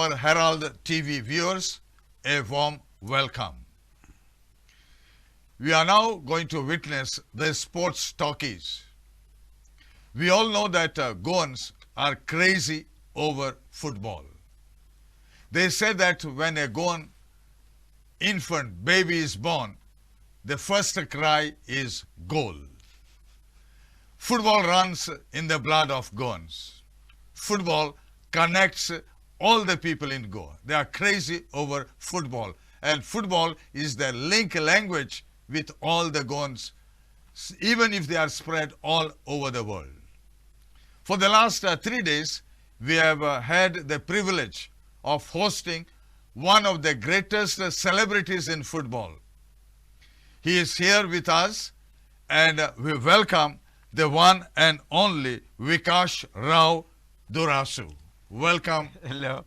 our Herald TV viewers, a warm welcome. We are now going to witness the sports talkies. We all know that Goans are crazy over football. They say that when a Goan infant baby is born, the first cry is goal. Football runs in the blood of Goans. Football connects all the people in Goa. They are crazy over football, and football is the link language with all the Goans, even if they are spread all over the world. For the last 3 days, we have had the privilege of hosting one of the greatest celebrities in football. He is here with us, and we welcome the one and only Vikash Rao DHORASOO. Welcome. Hello.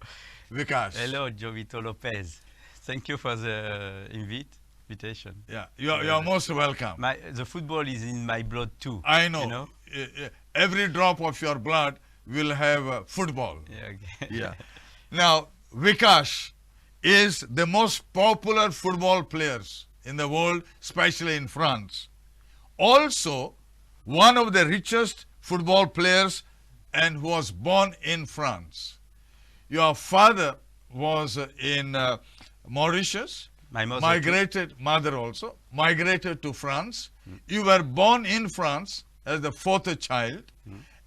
Vikash. Hello, Jovito Lopes. Thank you for the invitation. Yeah, you are most welcome. The football is in my blood too. I know. You know? Every drop of your blood will have football. Yeah. Okay. Yeah. Now, Vikash is the most popular football players in the world, especially in France. Also, one of the richest football players and who was born in France. Your father was in Mauritius. My mother mother also, migrated to France. You were born in France as the fourth child.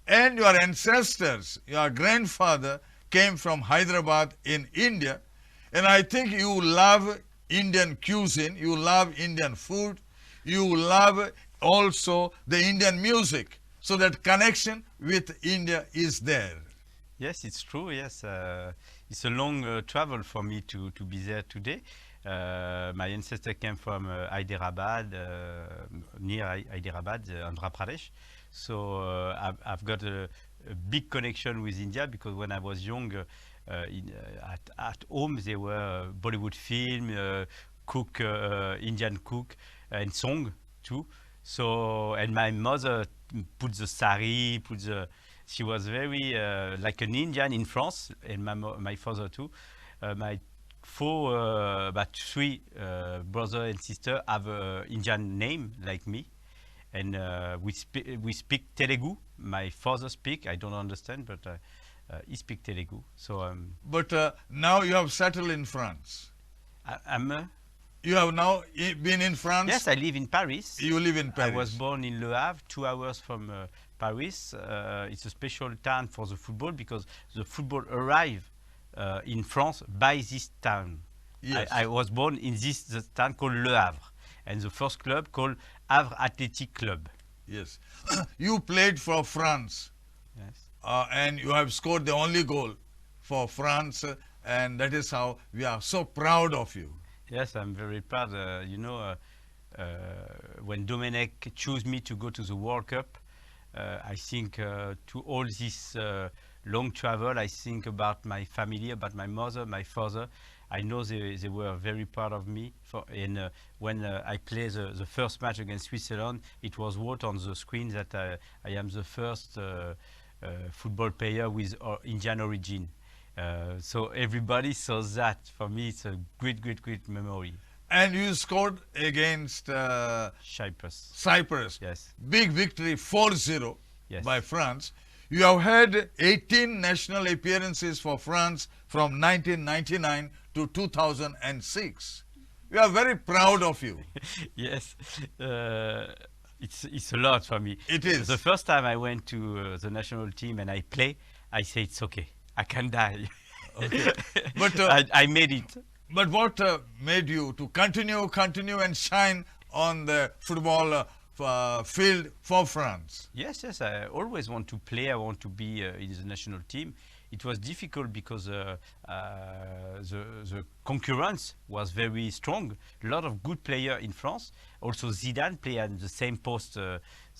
And your ancestors, your grandfather came from Hyderabad in India. And I think you love Indian cuisine, you love Indian food, you love also the Indian music. So that connection with India is there. Yes, it's true. Yes, it's a long travel for me to be there today. My ancestor came from Hyderabad, near Hyderabad, Andhra Pradesh. So I've got a big connection with India because when I was young, at home there were Bollywood film, cook, Indian cook, and song too. So, and my mother put the sari, she was very like an Indian in France, and my father too. My three brother and sister have an Indian name like me, and we speak Telugu. My father speak, I don't understand, but he speak Telugu. So. But now you have settled in France. You have now been in France? Yes, I live in Paris. You live in Paris. I was born in Le Havre, 2 hours from Paris. It's a special town for the football because the football arrived in France by this town. Yes. I was born in this town called Le Havre, and the first club called Havre Athletic Club. Yes. You played for France. Yes. And you have scored the only goal for France, and that is how we are so proud of you. Yes, I'm very proud. When Domenech chose me to go to the World Cup, I think to all this long travel, I think about my family, about my mother, my father. I know they were very proud of me. And when I played the first match against Switzerland, it was wrote on the screen that I am the first football player with Indian origin. So everybody saw that. For me, it's a great memory. And you scored against Cyprus. Yes. Big victory, 4-0 yes. by France. You have had 18 national appearances for France from 1999 to 2006. We are very proud of you. Yes. It's a lot for me. It is. The first time I went to the national team and I play, I say it's okay. I can die. Okay. But I made it. But what made you to continue and shine on the football field for France? Yes. I always want to play. I want to be in the national team. It was difficult because the concurrence was very strong. A lot of good players in France. Also, Zidane played at the same post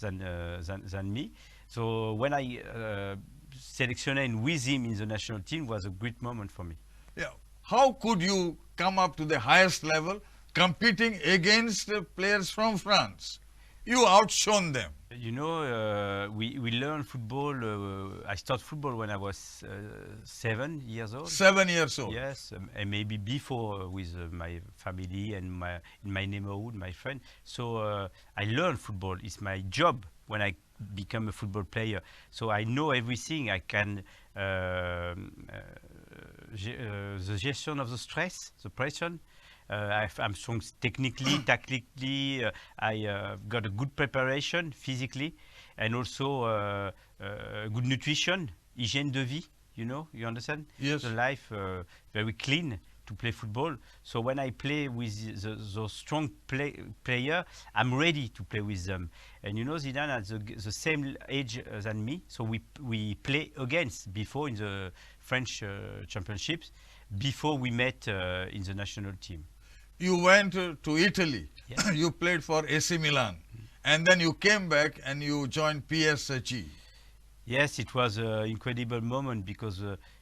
than me. So when I selected with him in the national team was a great moment for me. Yeah. How could you come up to the highest level competing against players from France? You outshone them. You know, we learned football. I started football when I was 7 years old. 7 years old. Yes, and maybe before with my family and in my neighborhood, my friend. So I learned football. It's my job when I become a football player. So I know everything. I can the gestion of the stress, the pressure. I'm strong technically, tactically. I got a good preparation physically, and also good nutrition, hygiene de vie. You understand? Yes. The life very clean to play football. So when I play with those strong player, I'm ready to play with them. And Zidane has the same age than me, so we play against before in the French championships, before we met in the national team. You went to Italy. Yeah. You played for AC Milan. And then you came back and you joined PSG. Yes, it was an incredible moment because,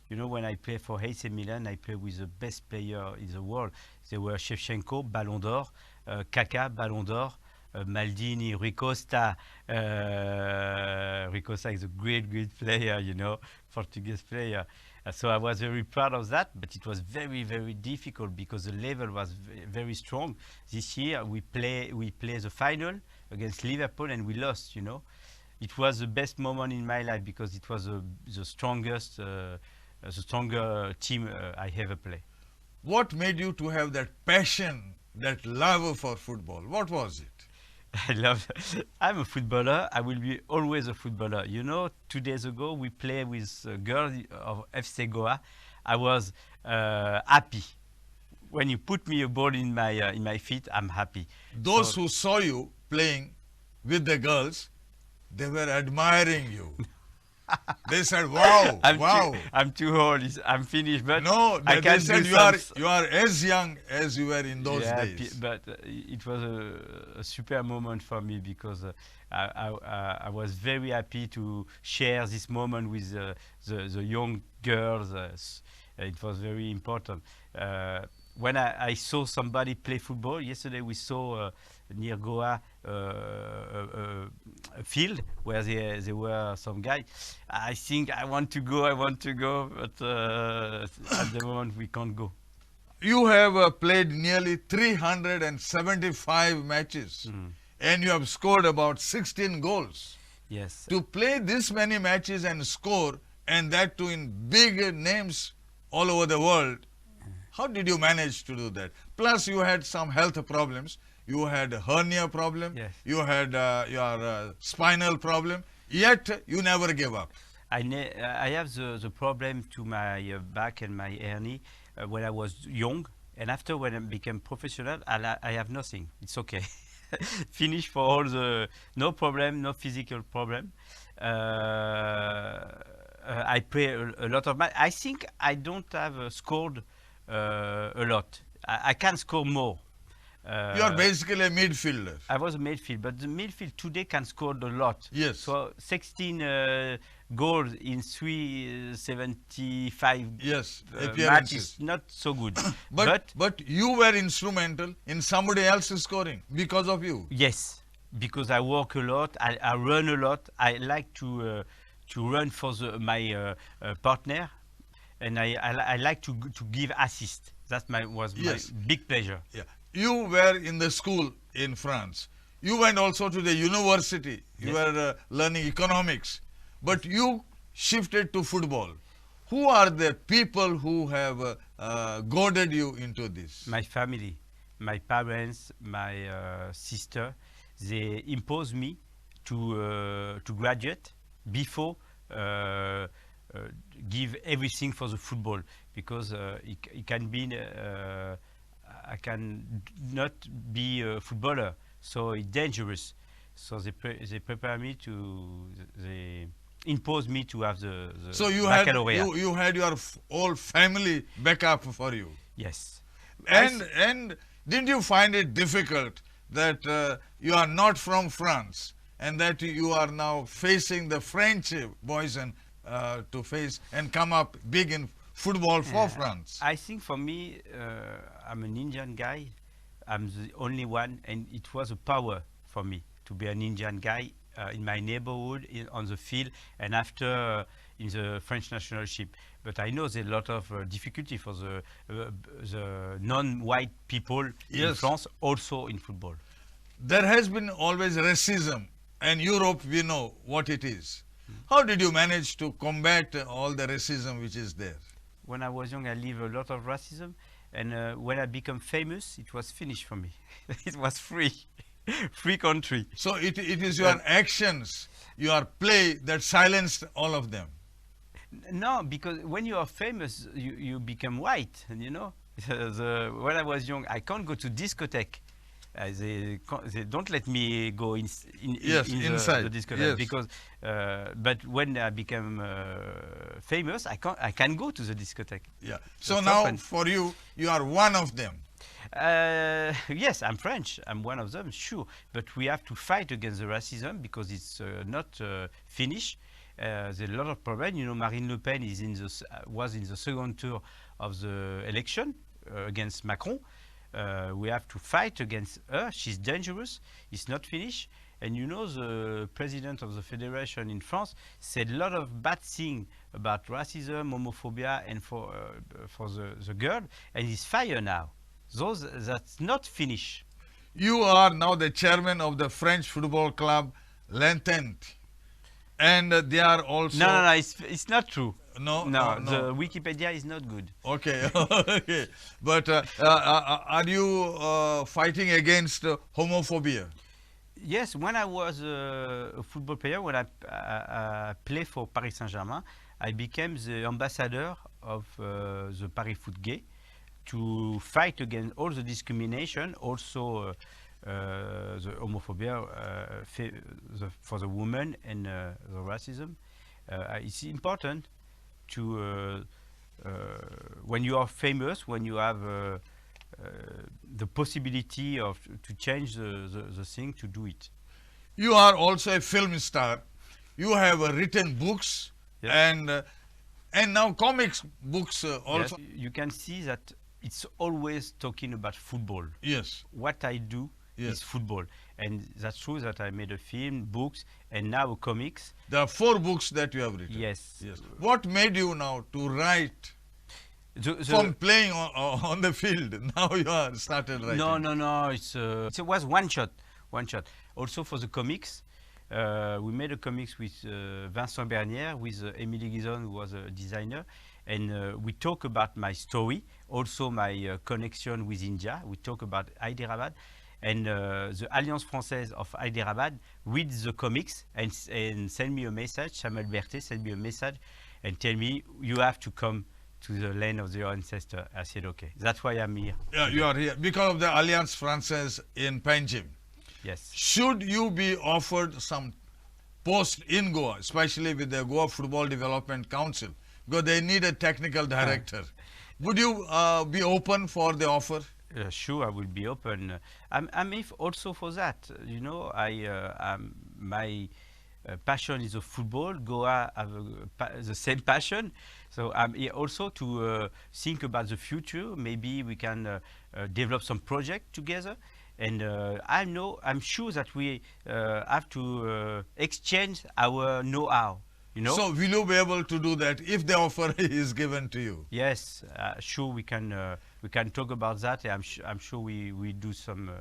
when I play for AC Milan, I play with the best player in the world. They were Shevchenko, Ballon d'Or, Kaká, Ballon d'Or, Maldini, Rui Costa. Rui Costa is a great player, Portuguese player. So I was very proud of that, but it was very, very difficult because the level was very strong. This year we play the final against Liverpool and we lost. It was the best moment in my life because it was the strongest, the stronger team I ever played. What made you to have that passion, that love for football? What was it? I'm a footballer. I will be always a footballer. 2 days ago we played with a girl of FC Goa. I was happy. When you put me a ball in my feet, I'm happy. Those who saw you playing with the girls, they were admiring you. They said, "Wow, wow." I'm too old. I'm finished. But no, I they said you are as young as you were in those yeah, days. But it was a super moment for me because I was very happy to share this moment with the young girls. It was very important. When I saw somebody play football, yesterday we saw near Goa a field where there were some guys. I think I want to go, but at the moment we can't go. You have played nearly 375 matches and you have scored about 16 goals. Yes. To play this many matches and score, and that too in big names all over the world, how did you manage to do that? Plus you had some health problems. You had a hernia problem. Yes. You had your spinal problem. Yet you never gave up. I have the problem to my back and my hernia when I was young. And after when I became professional, I have nothing. It's okay. Finish for all the, no problem, no physical problem. I play a lot of matches. I think I don't have scored a lot. I can score more. You are basically a midfielder. I was a midfield, but the midfield today can score a lot. Yes. So 16 goals in 375 matches is not so good. but you were instrumental in somebody else scoring because of you. Yes, because I work a lot. I run a lot. I like to run for my partner, and I like to give assist. That was my big pleasure. Yeah. You were in the school in France. You went also to the university. You were learning economics. But you shifted to football. Who are the people who have goaded you into this? My family, my parents, my sister. They imposed me to graduate before give everything for the football because it can be. I can not be a footballer, so it's dangerous. So they prepare me they impose me to have the so you baccalaureate. You had your whole family backup for you. Yes. And didn't you find it difficult that you are not from France and that you are now facing the French boys and to face and come up big in football for France? I think for me, I'm an Indian guy. I'm the only one, and it was a power for me. to be an Indian guy in my neighborhood, on the field, and after in the French national ship. But I know there's a lot of difficulty for the non-white people in Yes. France, also in football. There has been always racism, and Europe, we know what it is. How did you manage to combat all the racism which is there? When I was young, I lived a lot of racism, and when I became famous, it was finished for me. It was free, free country. So it is your actions, your play that silenced all of them. No, because when you are famous, you become white, and you know. When I was young, I can't go to discotheque. They don't let me go Yes, inside. the discotheque, Yes. because. But when I became famous, I can go to the discotheque. Yeah. So That's now open. for you, you are one of them. Yes, I'm French. I'm one of them, sure. But we have to fight against the racism because it's not finished. There's a lot of problems. You know, Marine Le Pen was in the second tour of the election against Macron. We have to fight against her. She's dangerous. It's not finished. And you know, the president of the federation in France said a lot of bad things about racism, homophobia, and for the girl. And he's fired now. That's not finished. You are now the chairman of the French football club L'Entente, and they are also. No, it's not true. No, No, the Wikipedia is not good. Okay, okay. But are you fighting against homophobia? Yes, when I was a football player, when I played for Paris Saint-Germain, I became the ambassador of the Paris Foot Gay to fight against all the discrimination, also the homophobia for the women and the racism. It's important to, when you are famous, when you have the possibility of to change the thing, to do it. You are also a film star. You have written books. Yes. And now comics books also. Yes, you can see that it's always talking about football. Yes. What I do Yes. is football, and that's true that I made a film, books, and now comics. There are 4 books that you have written. Yes. Yes. What made you now to write from playing on the field? Now you are started writing. No. It was one shot. Also for the comics, we made a comics with Vincent Bernier, with Emily Gizon, who was a designer, and we talk about my story, also my connection with India. We talk about Hyderabad, and the Alliance Française of Hyderabad reads the comics and send me a message. Samuel Berthet sent me a message and tell me, you have to come to the land of your ancestor. I said, okay. That's why I'm here. Yeah, you are here because of the Alliance Française in Panjim. Yes. Should you be offered some post in Goa, especially with the Goa Football Development Council, because they need a technical director, would you be open for the offer? Sure, I will be open. I'm also for that. You know, my passion is the football. Goa have the same passion. So I'm here also to think about the future. Maybe we can develop some project together. And I'm sure that we have to exchange our know-how. You know? So will you be able to do that if the offer is given to you? Yes, sure we can talk about that. I'm sure we do some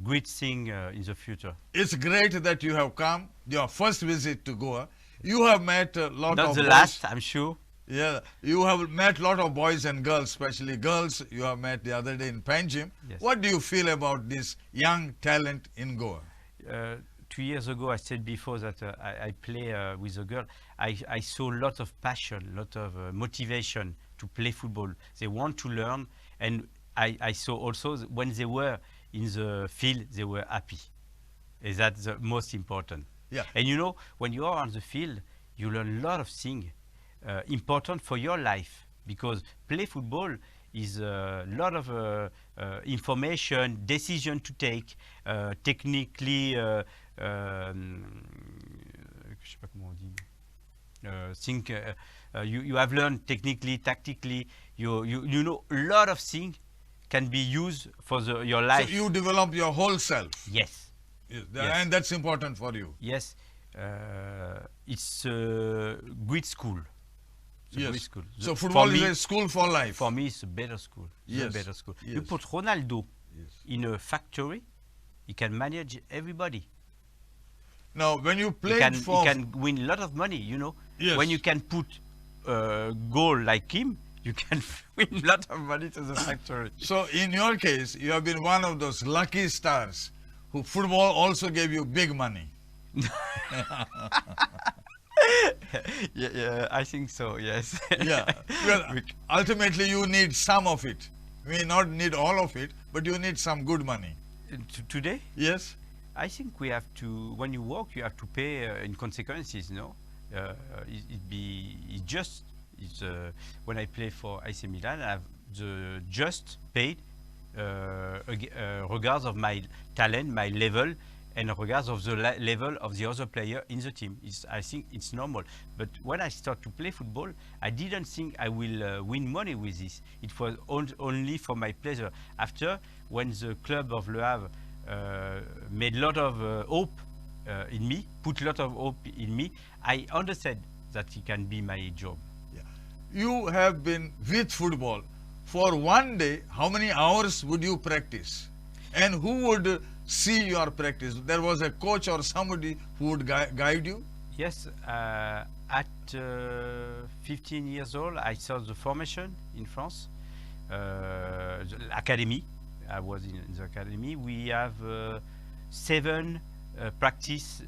great thing in the future. It's great that you have come. Your first visit to Goa. You have met a lot Not of the boys. last, I'm sure. Yeah, you have met a lot of boys and girls, especially girls. You have met the other day in Panjim. Yes. What do you feel about this young talent in Goa? 2 years ago, I said before that I play with a girl. I saw a lot of passion, a lot of motivation to play football. They want to learn, and I saw also when they were in the field, they were happy. And that's the most important. Yeah. And you know, when you are on the field, you learn a lot of things important for your life, because play football is a lot of information, decision to take, technically, je sais pas comment on dit. Think you have learned technically, tactically. You know a lot of things can be used for your life. So you develop your whole self. Yes. Yes. Yes. And that's important for you. Yes, it's a great school. It's a Yes. great school. So For football me, is a school for life. for me, it's a better school. It's Yes. a better school. Yes. You put Ronaldo Yes. in a factory, he can manage everybody. Now, when you He played can, for... he can win a lot of money, you know. Yes. When you can put a goal like him, you can win a lot of money to the factory. So in your case, you have been one of those lucky stars who football also gave you big money. Yeah, I think so, yes. Yeah. Well, ultimately you need some of it. You may not need all of it, but you need some good money. Today, Yes? I think we have to, when you work, you have to pay in consequences, no? It just, when I play for AC Milan, I have the just paid regards of my talent, my level, and regards of the level of the other player in the team. I think it's normal. But when I start to play football, I didn't think I will win money with this. It was only for my pleasure. After, when the club of Le Havre made a lot of hope in me, put a lot of hope in me, I understand that it can be my job. Yeah. You have been with football. For one day, how many hours would you practice? And who would see your practice? There was a coach or somebody who would guide you? Yes, at 15 years old, I saw the formation in France, the academy. I was in the academy. We have 7 practice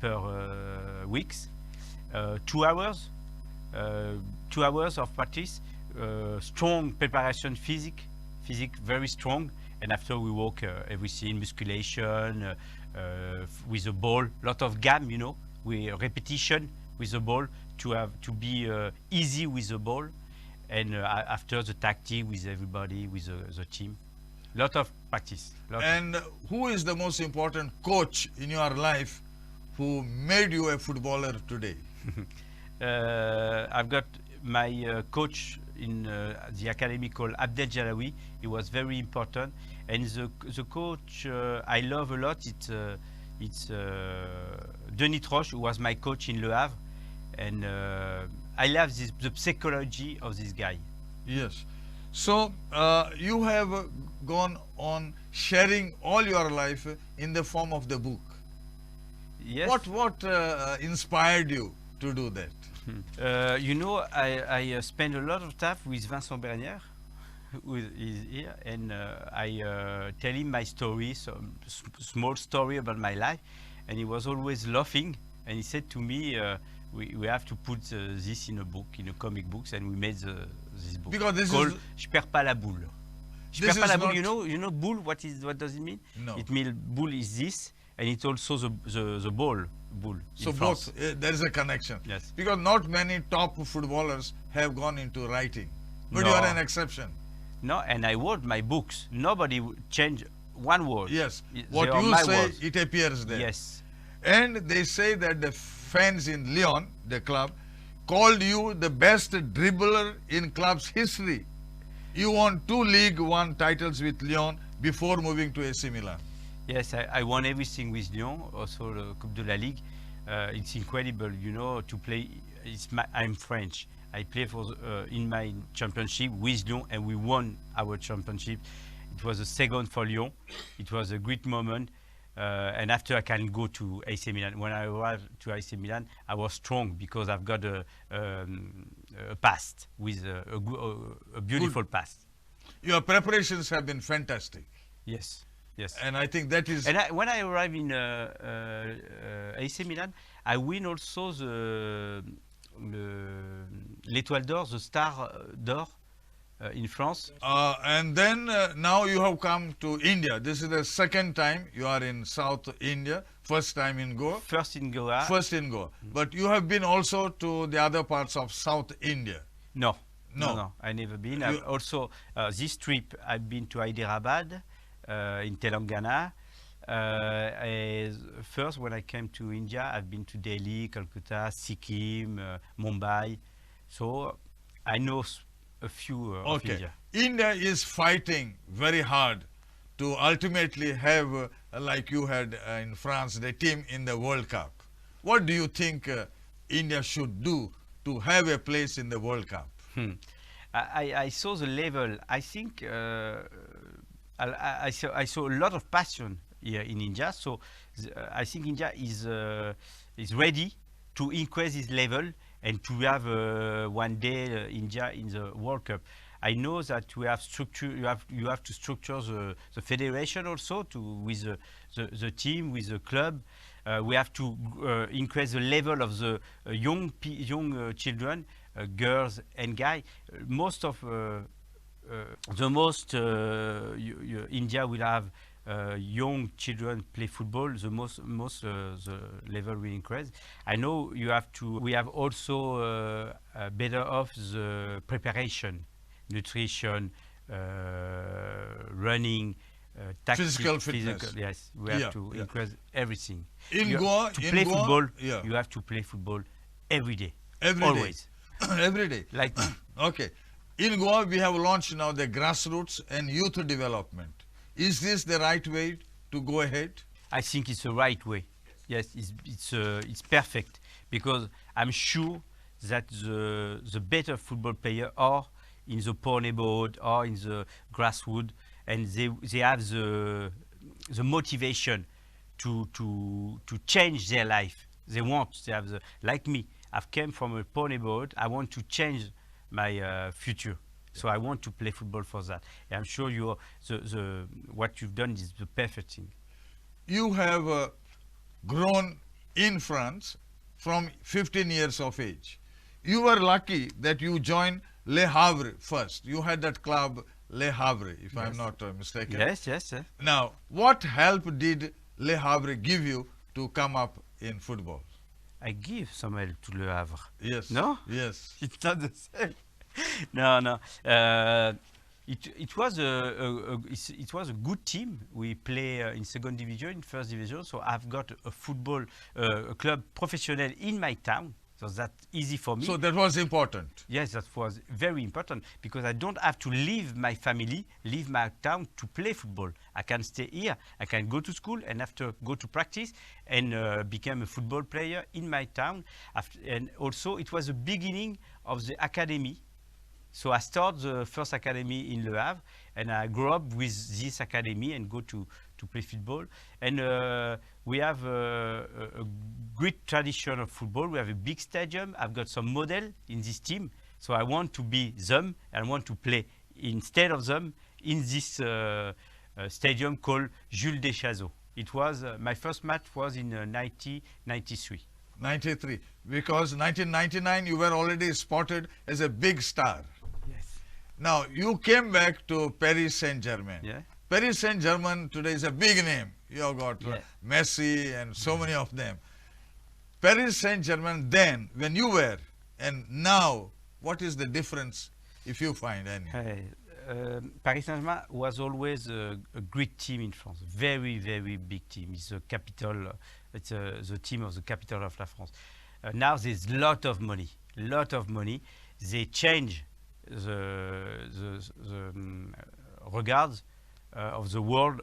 per weeks, 2 hours, 2 hours of practice, strong preparation, physique very strong, and after we work everything, musculation, with the ball, lot of gam, you know, we repetition with the ball to be easy with the ball, and after the tactic with everybody, with the team. Lot of practice. And who is the most important coach in your life who made you a footballer today? I've got my coach in the academy called Abdel Jalawi. He was very important, and the coach I love a lot. It's Denis Troche, who was my coach in Le Havre, and I love the psychology of this guy. Yes. So you have gone on sharing all your life in the form of the book. Yes. What inspired you to do that? You know, I spent a lot of time with Vincent Bernier, who is here, and I tell him my story, some small story about my life, and he was always laughing, and he said to me, we have to put this in a book, in a comic books, and we made this book Because this called is... Je perds pas la boule. Je This perds pas is la boule. not- You know boule. What does it mean? No. It means boule is this, and it's also the ball. Boule. So in France. both, there is a connection. Yes. Because not many top footballers have gone into writing. But you No. are an exception. No, and I wrote my books. Nobody changed one word. Yes. They What are you my say, words. it appears there. Yes. And they say that the fans in Lyon, the club, called you the best dribbler in club's history. You won 2 League One titles with Lyon before moving to AC Milan. Yes, I won everything with Lyon, also the Coupe de la Ligue. It's incredible, you know, to play. I'm French. I play in my championship with Lyon, and we won our championship. It was a second for Lyon. It was a great moment. And after I can go to AC Milan. When I arrived to AC Milan, I was strong because I've got a past with a beautiful past. Your preparations have been fantastic. Yes, yes. And I think that is... And when I arrived in AC Milan, I win also l'Étoile d'Or, the Star d'Or in France. And then now you have come to India. This is the second time you are in South India. First time in Goa. First in Goa. First in Goa. But you have been also to the other parts of South India. No. No. No, I never been. I've also, this trip, I've been to Hyderabad in Telangana. First, when I came to India, I've been to Delhi, Calcutta, Sikkim, Mumbai. So I know a few of Okay. India. India is fighting very hard to ultimately have, like you had in France, the team in the World Cup. What do you think India should do to have a place in the World Cup? I saw the level. I think I saw a lot of passion here in India. So I think India is ready to increase its level and to have one day India in the World Cup. I know that we have structure. You have to structure the federation also with the team, with the club. We have to increase the level of the young children, girls and guys. Most of India will have young children play football. The the level will increase. I know you have to. We have also better off the preparation, nutrition, running. Physical fitness. Yes, we have to increase everything. In Goa, to play football, you have to play football every day. Always. Every day. Like me. Okay. In Goa, we have launched now the grassroots and youth development. Is this the right way to go ahead? I think it's the right way. Yes, it's perfect because I'm sure that the better football player are in the poor neighborhood or in the grassroots, and they have the motivation to change their life. They have like me. I've came from a poor neighborhood. I want to change my future. So I want to play football for that. And I'm sure what you've done is the perfect thing. You have grown in France from 15 years of age. You were lucky that you joined Le Havre first. You had that club Le Havre, if yes. I'm not mistaken. Yes, yes. Now, what help did Le Havre give you to come up in football? I give some help to Le Havre. Yes. No? Yes. It's not the same. No. It was a good team. We play in second division, in first division. So I've got a football club professional in my town. So that's easy for me. So that was important. Yes, that was very important because I don't have to leave my family, leave my town to play football. I can stay here. I can go to school and after go to practice and become a football player in my town. And also it was the beginning of the academy. So I started the first academy in Le Havre and I grew up with this academy and go to play football. And we have a great tradition of football. We have a big stadium. I've got some model in this team. So I want to be them and I want to play instead of them in this stadium called Jules Deschazos. It was, my first match was in 1993. 93, because 1999 you were already spotted as a big star. Yes. Now you came back to Paris Saint-Germain. Yeah. Paris Saint-Germain today is a big name. You have got Messi and so many of them. Paris Saint-Germain then, when you were, and now, what is the difference if you find any? Paris Saint-Germain was always a great team in France. Very, very big team. It's the capital. It's the team of the capital of La France. Now there's lot of money. They change the regards of the world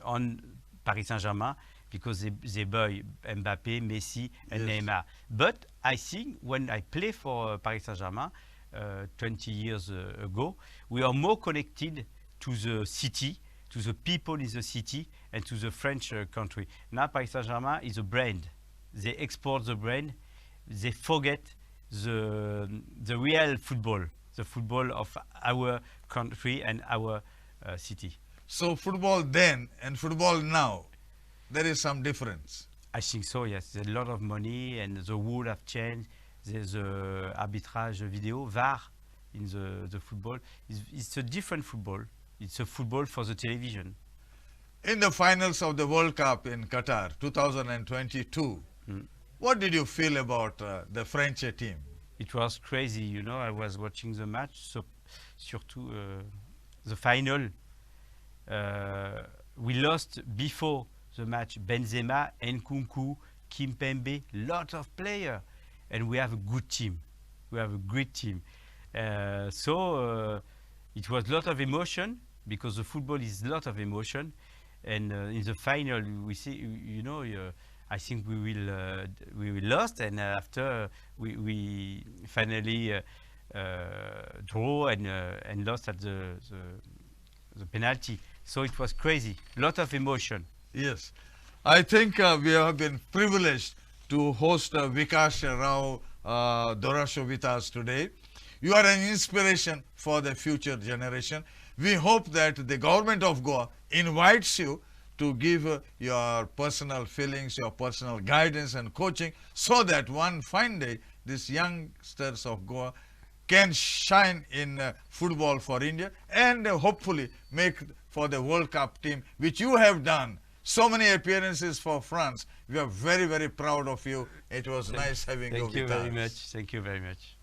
on Paris Saint-Germain because they buy Mbappé, Messi, and Neymar. But I think when I play for Paris Saint-Germain 20 years ago, we are more connected to the city, to the people in the city, and to the French country. Now Paris Saint-Germain is a brand. They export the brand. They forget the real football, the football of our country and our city. So football then and football now, there is some difference. I think so, yes. There's a lot of money and the rules have changed. There's arbitrage video, VAR in the football. It's a different football. It's a football for the television. In the finals of the World Cup in Qatar 2022, what did you feel about the French team? It was crazy, you know. I was watching the match, so surtout the final. We lost before the match. Benzema, Nkunku, Kimpembe, lot of players, and we have a good team. We have a great team. So it was a lot of emotion because the football is a lot of emotion, and in the final we see, I think we will lost, and after we finally draw and lost at the penalty. So it was crazy, lot of emotion. Yes. I think we have been privileged to host Vikash Rao DHORASOO with us today. You are an inspiration for the future generation. We hope that the government of Goa invites you to give your personal feelings, your personal guidance and coaching, so that one fine day these youngsters of Goa can shine in football for India and hopefully make for the World Cup team, which you have done. So many appearances for France. We are very, very proud of you. It was nice having you with us. Thank you very much. Thank you very much.